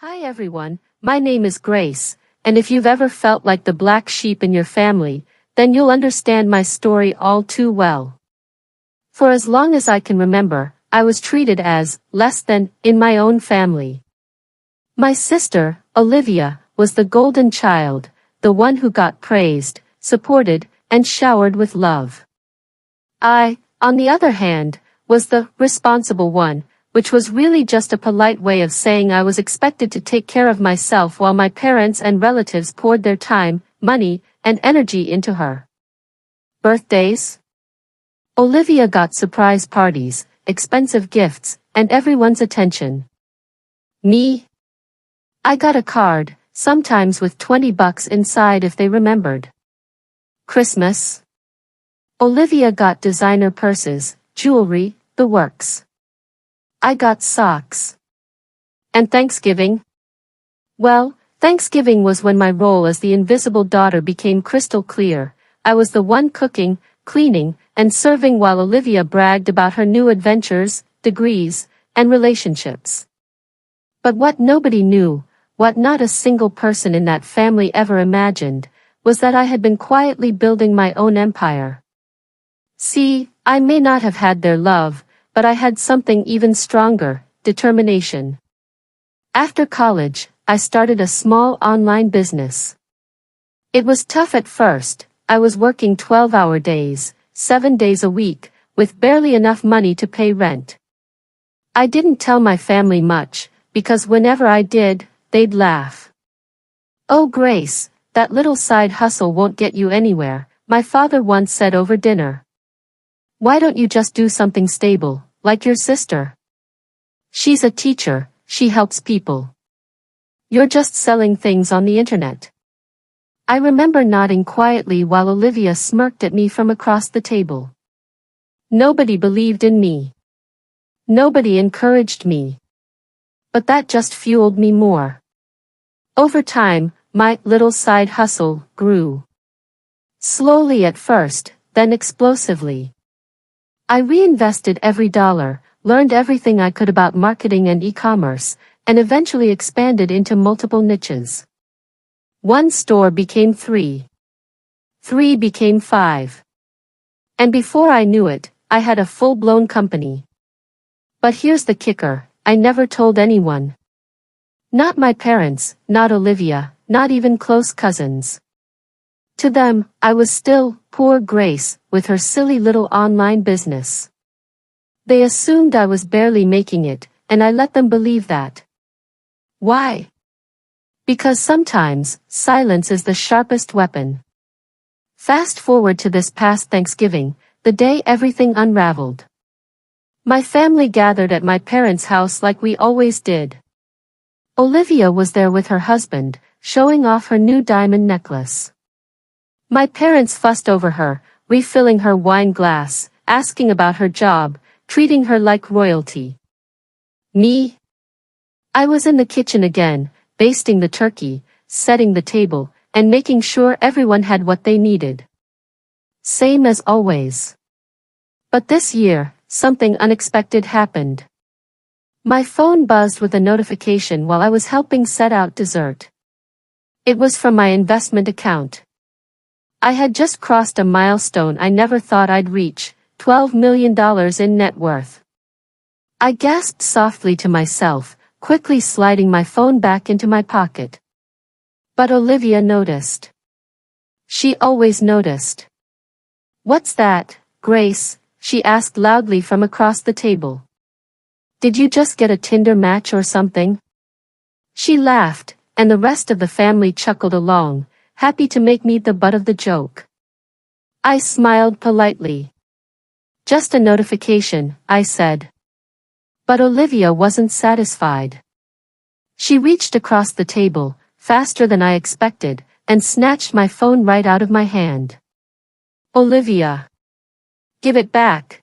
Hi everyone, my name is Grace, and if you've ever felt like the black sheep in your family, then you'll understand my story all too well. For as long as I can remember, I was treated as less than in my own family. My sister, Olivia, was the golden child, the one who got praised, supported, and showered with love. I, on the other hand, was the responsible one, which was really just a polite way of saying I was expected to take care of myself while my parents and relatives poured their time, money, and energy into her. Birthdays? Olivia got surprise parties, expensive gifts, and everyone's attention. Me? I got a card, sometimes with $20 inside if they remembered. Christmas? Olivia got designer purses, jewelry, the works. I got socks. And Thanksgiving? Well, Thanksgiving was when my role as the invisible daughter became crystal clear. I was the one cooking, cleaning, and serving while Olivia bragged about her new adventures, degrees, and relationships. But what nobody knew, what not a single person in that family ever imagined, was that I had been quietly building my own empire. See, I may not have had their love, but I had something even stronger, determination. After college, I started a small online business. It was tough at first. I was working 12-hour days, 7 days a week, with barely enough money to pay rent. I didn't tell my family much, because whenever I did, they'd laugh. "Oh Grace, that little side hustle won't get you anywhere," my father once said over dinner. "Why don't you just do something stable, like your sister? She's a teacher, she helps people. You're just selling things on the internet." I remember nodding quietly while Olivia smirked at me from across the table. Nobody believed in me. Nobody encouraged me. But that just fueled me more. Over time, my little side hustle grew. Slowly at first, then explosively. I reinvested every dollar, learned everything I could about marketing and e-commerce, and eventually expanded into multiple niches. One store became 3. 3 became 5. And before I knew it, I had a full-blown company. But here's the kicker, I never told anyone. Not my parents, not Olivia, not even close cousins. To them, I was still poor Grace, with her silly little online business. They assumed I was barely making it, and I let them believe that. Why? Because sometimes, silence is the sharpest weapon. Fast forward to this past Thanksgiving, the day everything unraveled. My family gathered at my parents' house like we always did. Olivia was there with her husband, showing off her new diamond necklace. My parents fussed over her, refilling her wine glass, asking about her job, treating her like royalty. Me? I was in the kitchen again, basting the turkey, setting the table, and making sure everyone had what they needed. Same as always. But this year, something unexpected happened. My phone buzzed with a notification while I was helping set out dessert. It was from my investment account. I had just crossed a milestone I never thought I'd reach, $12 million in net worth. I gasped softly to myself, quickly sliding my phone back into my pocket. But Olivia noticed. She always noticed. "What's that, Grace?" she asked loudly from across the table. "Did you just get a Tinder match or something?" She laughed, and the rest of the family chuckled along, happy to make me the butt of the joke. I smiled politely. "Just a notification," I said. But Olivia wasn't satisfied. She reached across the table, faster than I expected, and snatched my phone right out of my hand. "Olivia! Give it back!"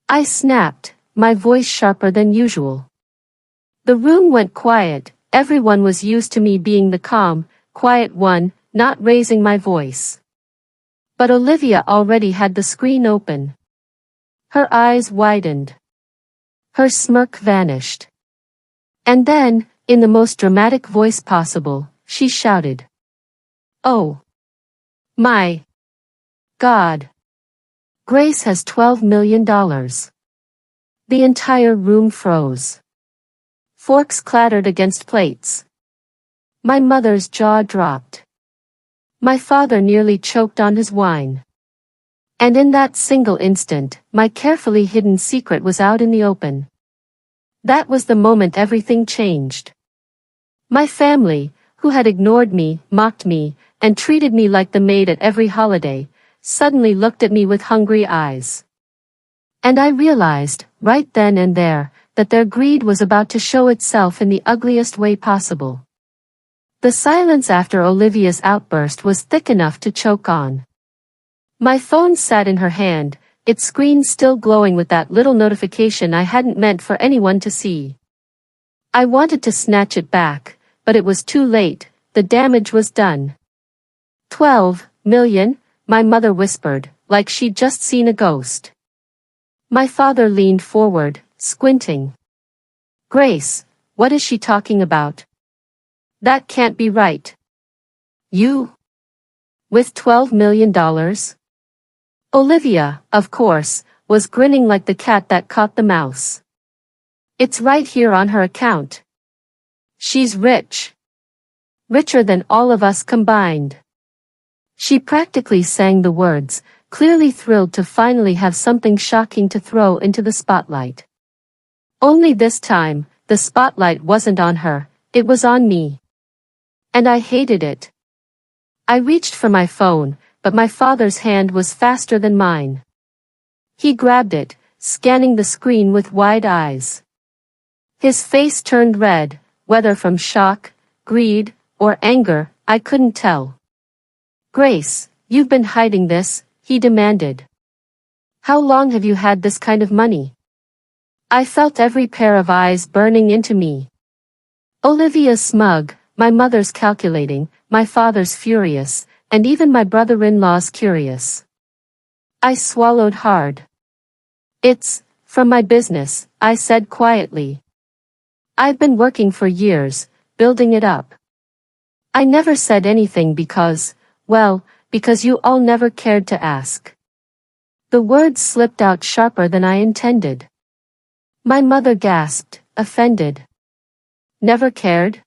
I snapped, my voice sharper than usual. The room went quiet. Everyone was used to me being the calm, quiet one, not raising my voice. But Olivia already had the screen open. Her eyes widened. Her smirk vanished. And then, In the most dramatic voice possible, she shouted. "Oh my God! Grace has $12 million. The entire room froze. Forks clattered against plates. My mother's jaw dropped. My father nearly choked on his wine. And in that single instant, my carefully hidden secret was out in the open. That was the moment everything changed. My family, who had ignored me, mocked me, and treated me like the maid at every holiday, suddenly looked at me with hungry eyes. And I realized, right then and there, that their greed was about to show itself in the ugliest way possible. The silence after Olivia's outburst was thick enough to choke on. My phone sat in her hand, its screen still glowing with that little notification I hadn't meant for anyone to see. I wanted to snatch it back, but it was too late, the damage was done. 12 million, my mother whispered, like she'd just seen a ghost. My father leaned forward, squinting. Grace, what is she talking about? That can't be right. You? With $12 million? Olivia, of course, was grinning like the cat that caught the mouse. It's right here on her account. She's rich. Richer than all of us combined. She practically sang the words, clearly thrilled to finally have something shocking to throw into the spotlight. Only this time, the spotlight wasn't on her, it was on me. And I hated it. I reached for my phone, but my father's hand was faster than mine. He grabbed it, scanning the screen with wide eyes. His face turned red, whether from shock, greed, or anger, I couldn't tell. Grace, you've been hiding this, he demanded. How long have you had this kind of money? I felt every pair of eyes burning into me. Olivia's smug, my mother's calculating, my father's furious, and even my brother-in-law's curious. I swallowed hard. It's from my business, I said quietly. I've been working for years, building it up. I never said anything because you all never cared to ask. The words slipped out sharper than I intended. My mother gasped, offended. Never cared?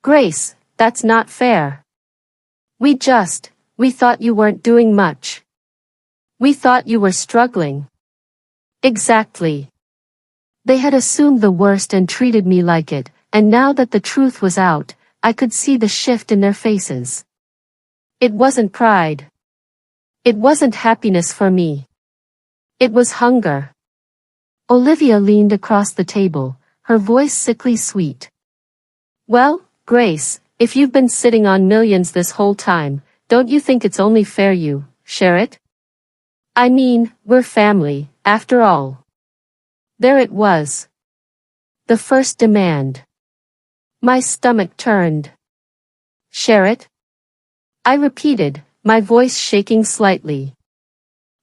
Grace, that's not fair. We thought you weren't doing much. We thought you were struggling. Exactly. They had assumed the worst and treated me like it, and now that the truth was out, I could see the shift in their faces. It wasn't pride. It wasn't happiness for me. It was hunger. Olivia leaned across the table, her voice sickly sweet. Well, Grace, if you've been sitting on millions this whole time, don't you think it's only fair you share it? I mean, we're family, after all. There it was. The first demand. My stomach turned. Share it? I repeated, my voice shaking slightly.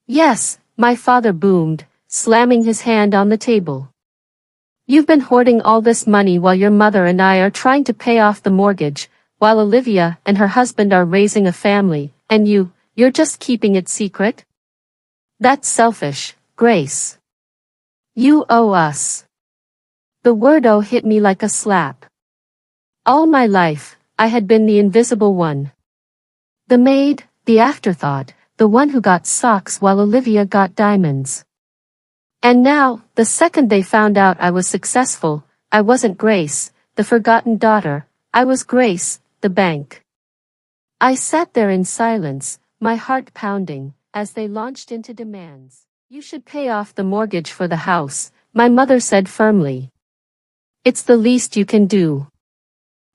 Yes, my father boomed, slamming his hand on the table. You've been hoarding all this money while your mother and I are trying to pay off the mortgage, while Olivia and her husband are raising a family, and you're just keeping it secret? That's selfish, Grace. You owe us. The word "owe" hit me like a slap. All my life, I had been the invisible one. The maid, the afterthought, the one who got socks while Olivia got diamonds. And now, the second they found out I was successful, I wasn't Grace, the forgotten daughter, I was Grace, the bank. I sat there in silence, my heart pounding, as they launched into demands. You should pay off the mortgage for the house, my mother said firmly. It's the least you can do.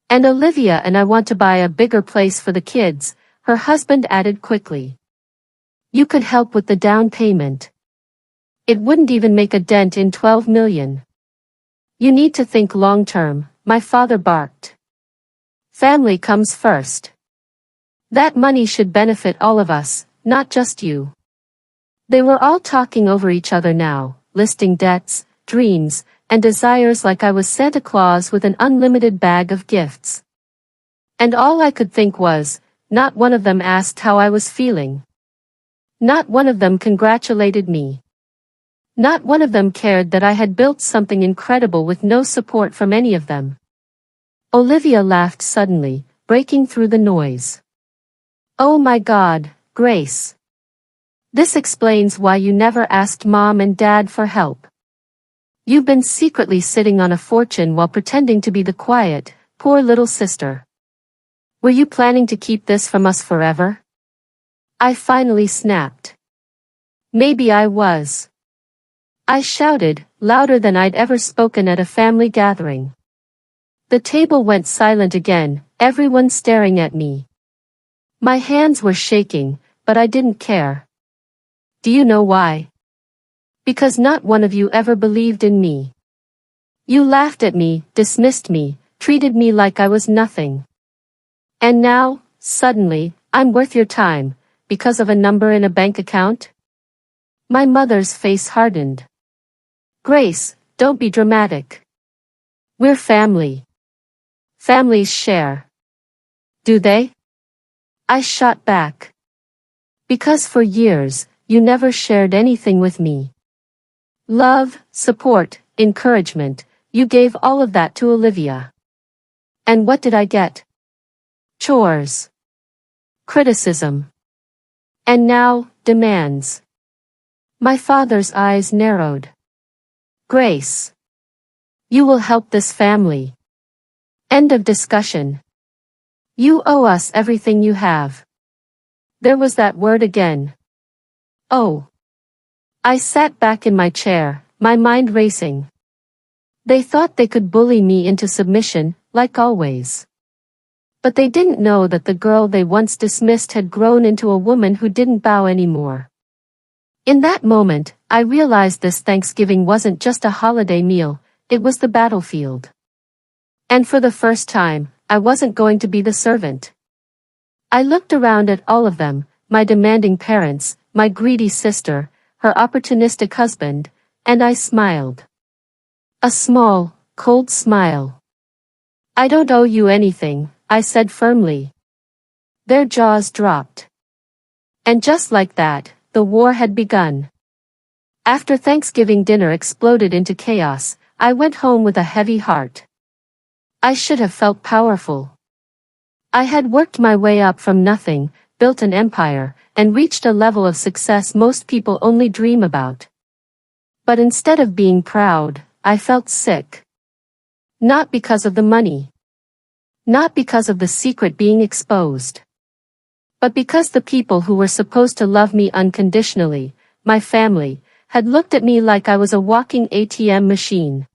And Olivia and I want to buy a bigger place for the kids, her husband added quickly. You could help with the down payment. It wouldn't even make a dent in 12 million. You need to think long term, my father barked. Family comes first. That money should benefit all of us, not just you. They were all talking over each other now, listing debts, dreams, and desires like I was Santa Claus with an unlimited bag of gifts. And all I could think was, not one of them asked how I was feeling. Not one of them congratulated me. Not one of them cared that I had built something incredible with no support from any of them. Olivia laughed suddenly, breaking through the noise. Oh my God, Grace. This explains why you never asked Mom and Dad for help. You've been secretly sitting on a fortune while pretending to be the quiet, poor little sister. Were you planning to keep this from us forever? I finally snapped. Maybe I was. I shouted, louder than I'd ever spoken at a family gathering. The table went silent again, everyone staring at me. My hands were shaking, but I didn't care. Do you know why? Because not one of you ever believed in me. You laughed at me, dismissed me, treated me like I was nothing. And now, suddenly, I'm worth your time, because of a number in a bank account? My mother's face hardened. Grace, don't be dramatic. We're family. Families share. Do they? I shot back. Because for years, you never shared anything with me. Love, support, encouragement, you gave all of that to Olivia. And what did I get? Chores. Criticism. And now, demands. My father's eyes narrowed. Grace. You will help this family. End of discussion. You owe us everything you have. There was that word again. Oh. I sat back in my chair, my mind racing. They thought they could bully me into submission, like always. But they didn't know that the girl they once dismissed had grown into a woman who didn't bow anymore. In that moment, I realized this Thanksgiving wasn't just a holiday meal, it was the battlefield. And for the first time, I wasn't going to be the servant. I looked around at all of them, my demanding parents, my greedy sister, her opportunistic husband, and I smiled. A small, cold smile. I don't owe you anything, I said firmly. Their jaws dropped. And just like that, the war had begun. After Thanksgiving dinner exploded into chaos, I went home with a heavy heart. I should have felt powerful. I had worked my way up from nothing, built an empire, and reached a level of success most people only dream about. But instead of being proud, I felt sick. Not because of the money. Not because of the secret being exposed. But because the people who were supposed to love me unconditionally, my family, had looked at me like I was a walking ATM machine.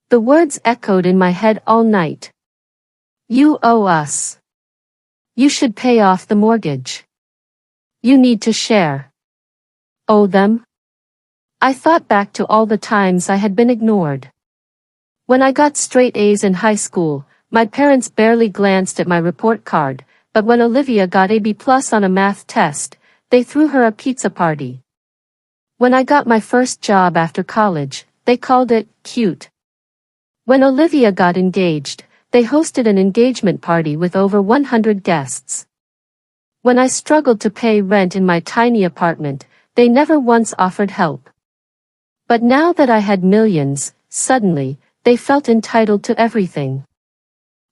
The words echoed in my head all night. You owe us. You should pay off the mortgage. You need to share. Owe them? I thought back to all the times I had been ignored. When I got straight A's in high school, my parents barely glanced at my report card, but when Olivia got a B+ on a math test, they threw her a pizza party. When I got my first job after college, they called it cute. When Olivia got engaged, they hosted an engagement party with over 100 guests. When I struggled to pay rent in my tiny apartment, they never once offered help. But now that I had millions, suddenly, they felt entitled to everything.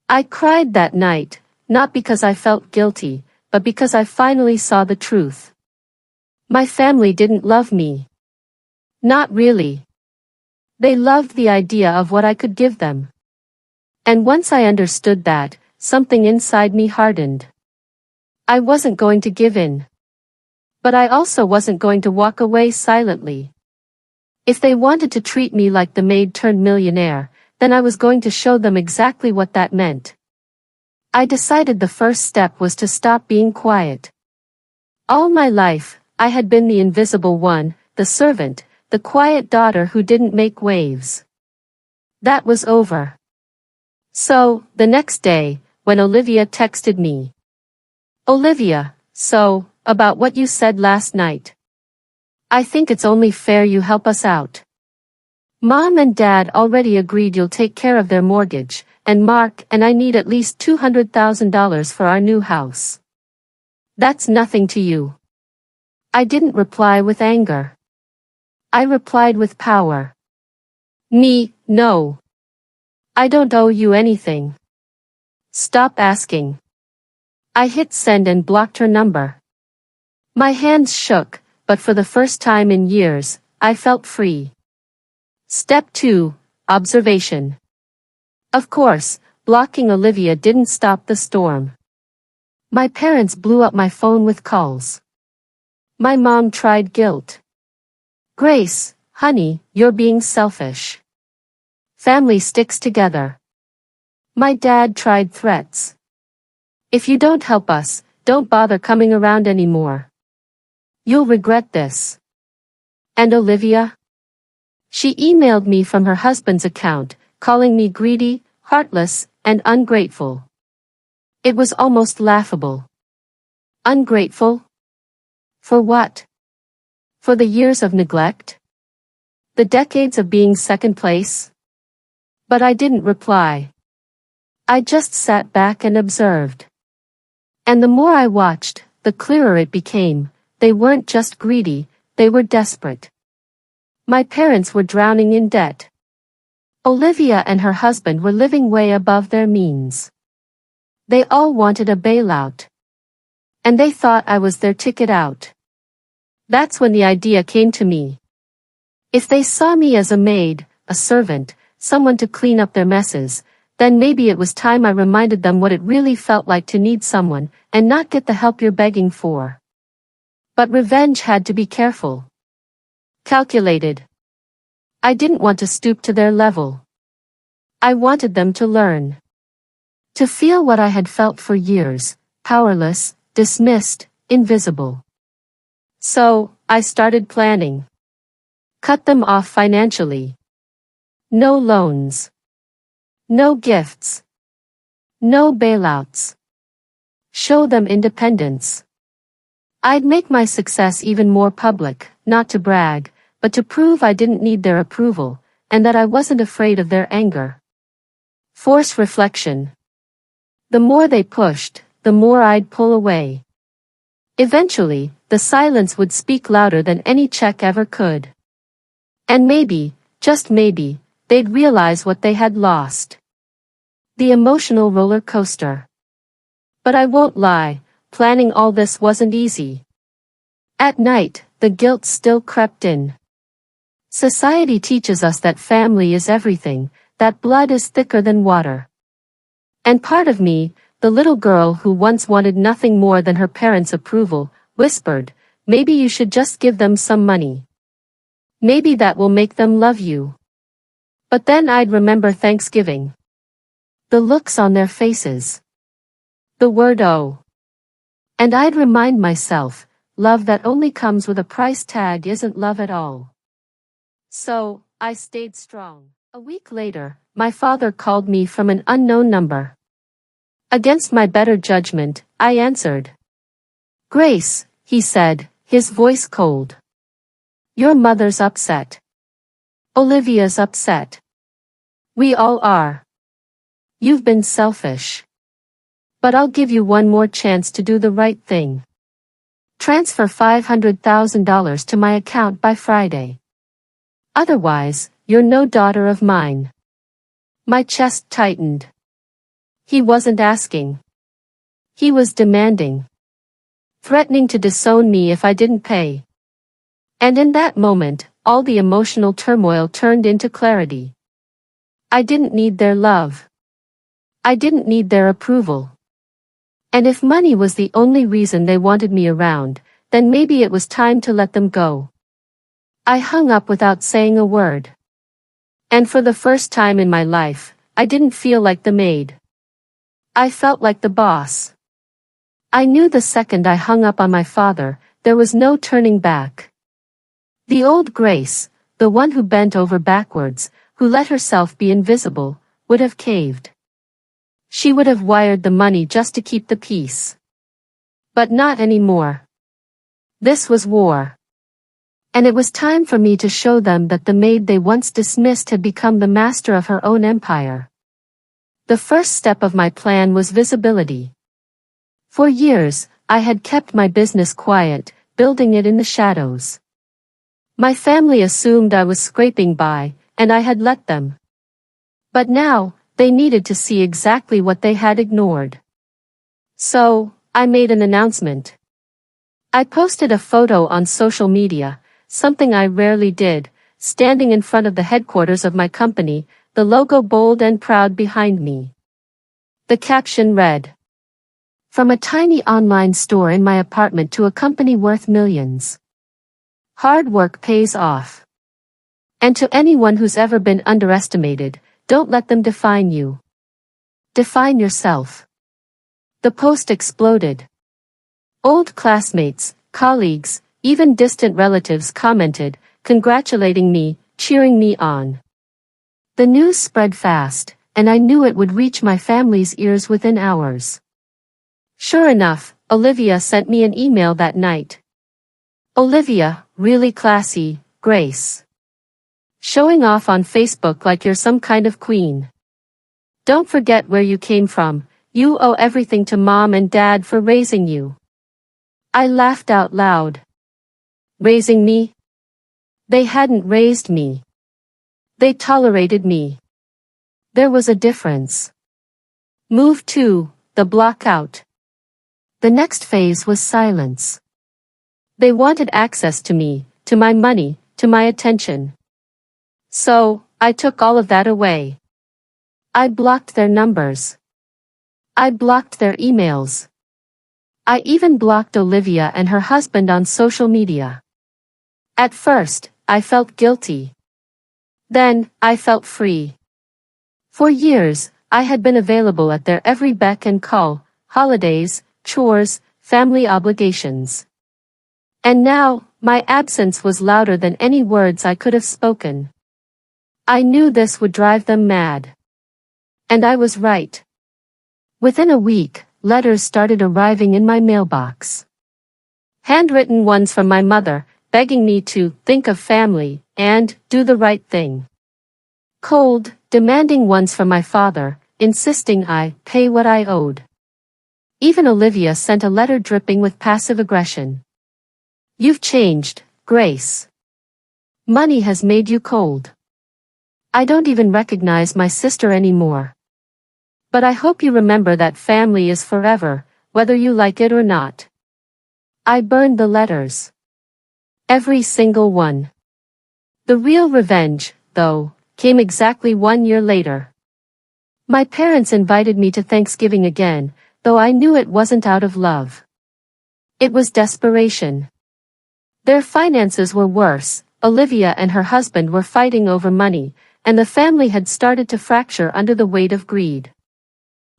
I cried that night, not because I felt guilty, but because I finally saw the truth. My family didn't love me. Not really. They loved the idea of what I could give them. And once I understood that, something inside me hardened. I wasn't going to give in. But I also wasn't going to walk away silently. If they wanted to treat me like the maid turned millionaire, then I was going to show them exactly what that meant. I decided the first step was to stop being quiet. All my life, I had been the invisible one, the servant, the quiet daughter who didn't make waves. That was over. So, the next day, when Olivia texted me. Olivia, so, about what you said last night. I think it's only fair you help us out. Mom and Dad already agreed you'll take care of their mortgage, and Mark and I need at least $200,000 for our new house. That's nothing to you. I didn't reply with anger. I replied with power. No. I don't owe you anything. Stop asking. I hit send and blocked her number. My hands shook, but for the first time in years, I felt free. Step 2. Observation. Of course, blocking Olivia didn't stop the storm. My parents blew up my phone with calls. My mom tried guilt. Grace, honey, you're being selfish. Family sticks together. My dad tried threats. If you don't help us, don't bother coming around anymore. You'll regret this. And Olivia? She emailed me from her husband's account, calling me greedy, heartless, and ungrateful. It was almost laughable. Ungrateful? For what? For the years of neglect? The decades of being second place? But I didn't reply. I just sat back and observed. And the more I watched, the clearer it became. They weren't just greedy, they were desperate. My parents were drowning in debt. Olivia and her husband were living way above their means. They all wanted a bailout. And they thought I was their ticket out. That's when the idea came to me. If they saw me as a maid, a servant, someone to clean up their messes, then maybe it was time I reminded them what it really felt like to need someone, and not get the help you're begging for. But revenge had to be careful. Calculated. I didn't want to stoop to their level. I wanted them to learn. To feel what I had felt for years, powerless, dismissed, invisible. So, I started planning. Cut them off financially. No loans. No gifts. No bailouts. Show them independence. I'd make my success even more public, not to brag, but to prove I didn't need their approval, and that I wasn't afraid of their anger. Force reflection. The more they pushed, the more I'd pull away. Eventually, the silence would speak louder than any check ever could. And maybe, just maybe, they'd realize what they had lost. The emotional roller coaster. But I won't lie, planning all this wasn't easy. At night, the guilt still crept in. Society teaches us that family is everything, that blood is thicker than water. And part of me, the little girl who once wanted nothing more than her parents' approval, whispered, maybe you should just give them some money. Maybe that will make them love you. But then I'd remember Thanksgiving. The looks on their faces. The word "oh." And I'd remind myself, love that only comes with a price tag isn't love at all. So, I stayed strong. A week later, my father called me from an unknown number. Against my better judgment, I answered. Grace, he said, his voice cold. Your mother's upset. Olivia's upset. We all are. You've been selfish. But I'll give you one more chance to do the right thing. Transfer $500,000 to my account by Friday. Otherwise, you're no daughter of mine. My chest tightened. He wasn't asking. He was demanding. Threatening to disown me if I didn't pay. And in that moment, all the emotional turmoil turned into clarity. I didn't need their love. I didn't need their approval. And if money was the only reason they wanted me around, then maybe it was time to let them go. I hung up without saying a word. And for the first time in my life, I didn't feel like the maid. I felt like the boss. I knew the second I hung up on my father, there was no turning back. The old Grace, the one who bent over backwards, who let herself be invisible, would have caved. She would have wired the money just to keep the peace. But not anymore. This was war. And it was time for me to show them that the maid they once dismissed had become the master of her own empire. The first step of my plan was visibility. For years, I had kept my business quiet, building it in the shadows. My family assumed I was scraping by, and I had let them. But now, they needed to see exactly what they had ignored. So, I made an announcement. I posted a photo on social media, something I rarely did, standing in front of the headquarters of my company, the logo bold and proud behind me. The caption read, "From a tiny online store in my apartment to a company worth millions. Hard work pays off. And to anyone who's ever been underestimated, don't let them define you. Define yourself." The post exploded. Old classmates, colleagues, even distant relatives commented, congratulating me, cheering me on. The news spread fast, and I knew it would reach my family's ears within hours. Sure enough, Olivia sent me an email that night. "Olivia, really classy, Grace. Showing off on Facebook like you're some kind of queen. Don't forget where you came from, you owe everything to mom and dad for raising you." I laughed out loud. Raising me? They hadn't raised me. They tolerated me. There was a difference. Move 2, the block out. The next phase was silence. They wanted access to me, to my money, to my attention. So, I took all of that away. I blocked their numbers. I blocked their emails. I even blocked Olivia and her husband on social media. At first, I felt guilty. Then, I felt free. For years, I had been available at their every beck and call, holidays, chores, family obligations. And now, my absence was louder than any words I could have spoken. I knew this would drive them mad. And I was right. Within a week, letters started arriving in my mailbox. Handwritten ones from my mother, begging me to think of family and do the right thing. Cold, demanding ones from my father, insisting I pay what I owed. Even Olivia sent a letter dripping with passive aggression. "You've changed, Grace. Money has made you cold. I don't even recognize my sister anymore. But I hope you remember that family is forever, whether you like it or not." I burned the letters. Every single one. The real revenge, though, came exactly 1 year later. My parents invited me to Thanksgiving again, though I knew it wasn't out of love. It was desperation. Their finances were worse, Olivia and her husband were fighting over money, and the family had started to fracture under the weight of greed.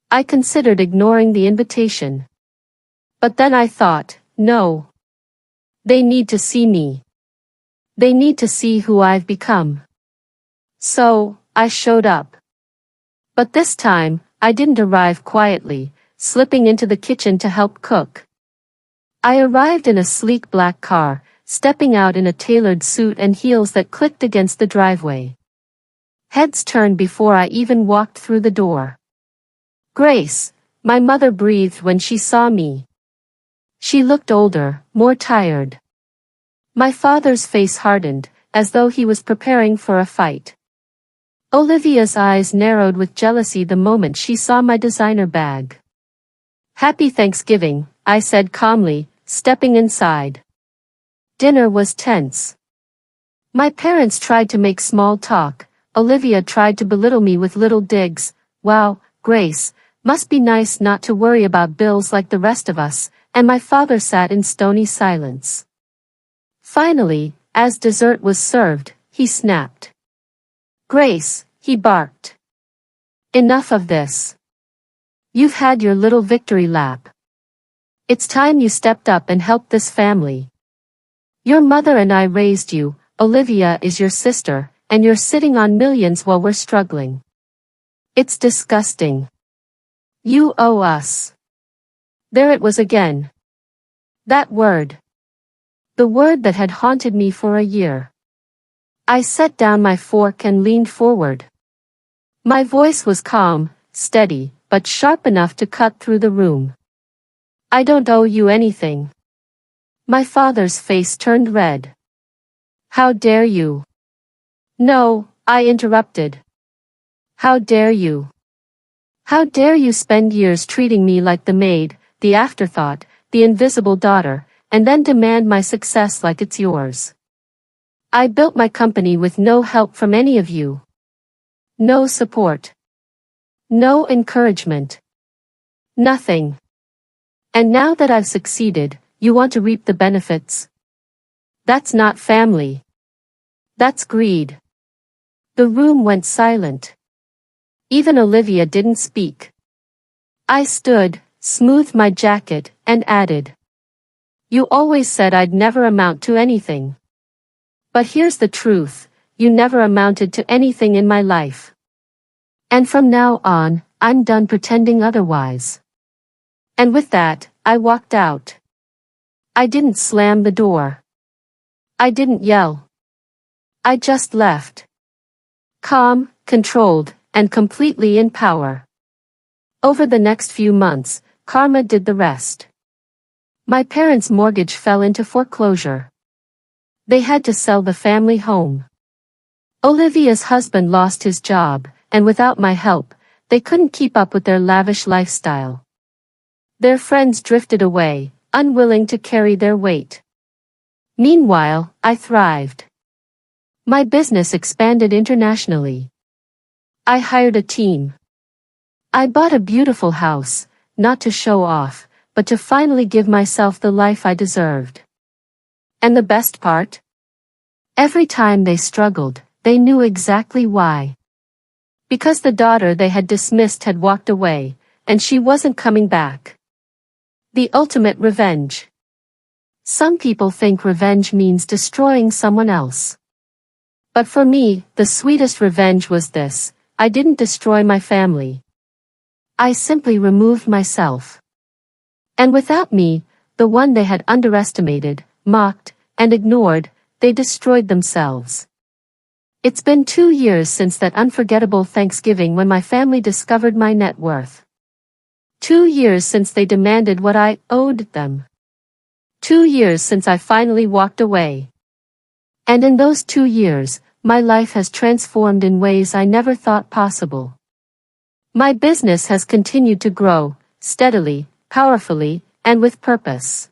I considered ignoring the invitation. But then I thought, no. They need to see me. They need to see who I've become. So, I showed up. But this time, I didn't arrive quietly, slipping into the kitchen to help cook. I arrived in a sleek black car, stepping out in a tailored suit and heels that clicked against the driveway. Heads turned before I even walked through the door. "Grace," my mother breathed when she saw me. She looked older, more tired. My father's face hardened, as though he was preparing for a fight. Olivia's eyes narrowed with jealousy the moment she saw my designer bag. "Happy Thanksgiving," I said calmly, stepping inside. Dinner was tense. My parents tried to make small talk. Olivia tried to belittle me with little digs. "Wow, Grace, must be nice not to worry about bills like the rest of us," and my father sat in stony silence. Finally, as dessert was served, he snapped. "Grace," he barked. "Enough of this. You've had your little victory lap. It's time you stepped up and helped this family. Your mother and I raised you, Olivia is your sister, and you're sitting on millions while we're struggling. It's disgusting. You owe us." There it was again. That word. The word that had haunted me for a year. I set down my fork and leaned forward. My voice was calm, steady, but sharp enough to cut through the room. I don't owe you anything. My father's face turned red. How dare you? No, I interrupted. How dare you? How dare you spend years treating me like the maid, the afterthought, the invisible daughter, and then demand my success like it's yours? I built my company with no help from any of you. No support. No encouragement. Nothing. And now that I've succeeded, you want to reap the benefits? That's not family. That's greed. The room went silent. Even Olivia didn't speak. I stood, smoothed my jacket, and added. You always said I'd never amount to anything. But here's the truth, you never amounted to anything in my life. And from now on, I'm done pretending otherwise. And with that, I walked out. I didn't slam the door. I didn't yell. I just left. Calm, controlled, and completely in power. Over the next few months, karma did the rest. My parents' mortgage fell into foreclosure. They had to sell the family home. Olivia's husband lost his job, and without my help, they couldn't keep up with their lavish lifestyle. Their friends drifted away, unwilling to carry their weight. Meanwhile, I thrived. My business expanded internationally. I hired a team. I bought a beautiful house, not to show off, but to finally give myself the life I deserved. And the best part? Every time they struggled, they knew exactly why. Because the daughter they had dismissed had walked away, and she wasn't coming back. The ultimate revenge. Some people think revenge means destroying someone else. But for me, the sweetest revenge was this: I didn't destroy my family. I simply removed myself. And without me, the one they had underestimated, mocked, and ignored, they destroyed themselves. It's been 2 years since that unforgettable Thanksgiving when my family discovered my net worth. 2 years since they demanded what I owed them. 2 years since I finally walked away. And in those 2 years, my life has transformed in ways I never thought possible. My business has continued to grow, steadily, powerfully, and with purpose.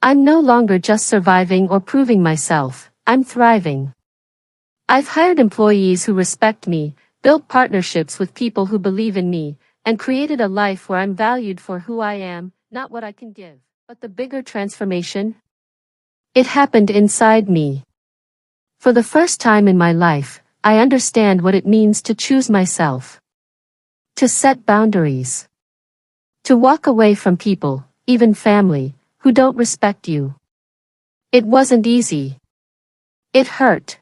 I'm no longer just surviving or proving myself, I'm thriving. I've hired employees who respect me, built partnerships with people who believe in me, and created a life where I'm valued for who I am, not what I can give. But the bigger transformation? It happened inside me. For the first time in my life, I understand what it means to choose myself. To set boundaries. To walk away from people, even family, who don't respect you. It wasn't easy. It hurt.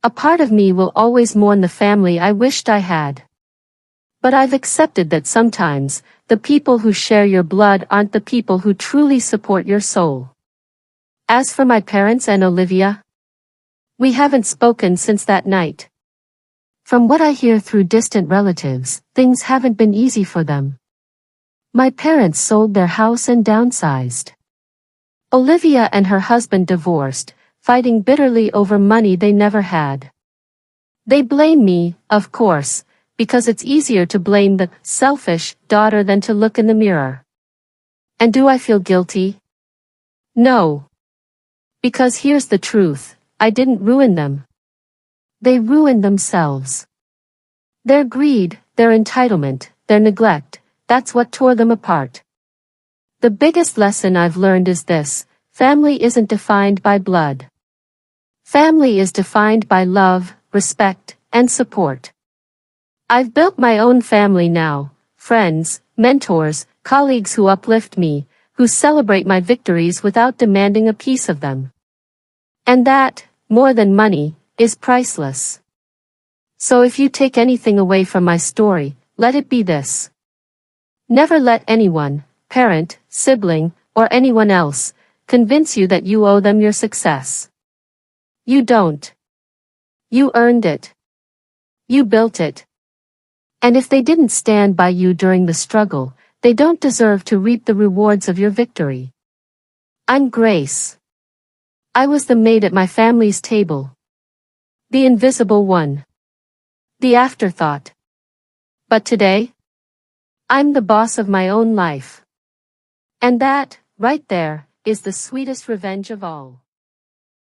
A part of me will always mourn the family I wished I had. But I've accepted that sometimes, the people who share your blood aren't the people who truly support your soul. As for my parents and Olivia, we haven't spoken since that night. From what I hear through distant relatives, things haven't been easy for them. My parents sold their house and downsized. Olivia and her husband divorced, fighting bitterly over money they never had. They blame me, of course, because it's easier to blame the selfish daughter than to look in the mirror. And do I feel guilty? No. Because here's the truth, I didn't ruin them. They ruined themselves. Their greed, their entitlement, their neglect, that's what tore them apart. The biggest lesson I've learned is this: family isn't defined by blood. Family is defined by love, respect, and support. I've built my own family now, friends, mentors, colleagues who uplift me, who celebrate my victories without demanding a piece of them. And that, more than money, is priceless. So if you take anything away from my story, let it be this. Never let anyone, parent, sibling, or anyone else, convince you that you owe them your success. You don't. You earned it. You built it. And if they didn't stand by you during the struggle, they don't deserve to reap the rewards of your victory. I'm Grace. I was the maid at my family's table. The invisible one. The afterthought. But today, I'm the boss of my own life. And that, right there, is the sweetest revenge of all.